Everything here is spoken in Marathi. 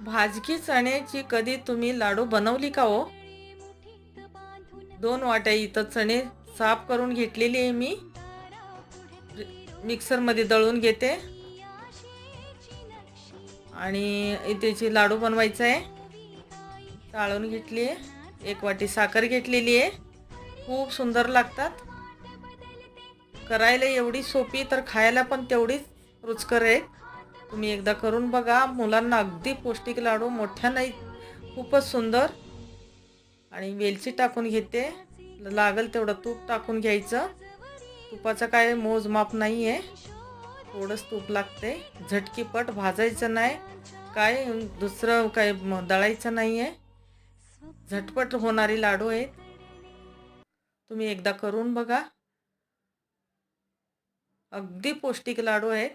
भाजकी चण्याची कधी तुम्ही लाडू बनवली का हो? 2 वाट्या इथं चणे साफ करून घेतलेली आहे मी. मिक्सरमध्ये दळून घेते आणि त्याची लाडू बनवायचा आहे. चाळून घेतली आहे. 1 वाटी साखर घेतलेली आहे. खूप सुंदर लागतात. करायला एवढी सोपी तर खायला पण तेवढीच रुचकर आहे. तुम्ही एकदा करून बघा. मुलांना अगदी पौष्टिक लाडू, मोठ्या नाही, खूपच सुंदर. आणि वेलची टाकून घेते. लागेल तेवढं तूप टाकून घ्यायचं. तुपाचं काय मोजमाप नाही आहे, थोडंच तूप लागते. झटकीपट भाजायचं नाही, काय दुसरं काय दळायचं नाही आहे. झटपट होणारी लाडू आहेत. तुम्ही एकदा करून बघा. अगदी पौष्टिक लाडू आहेत.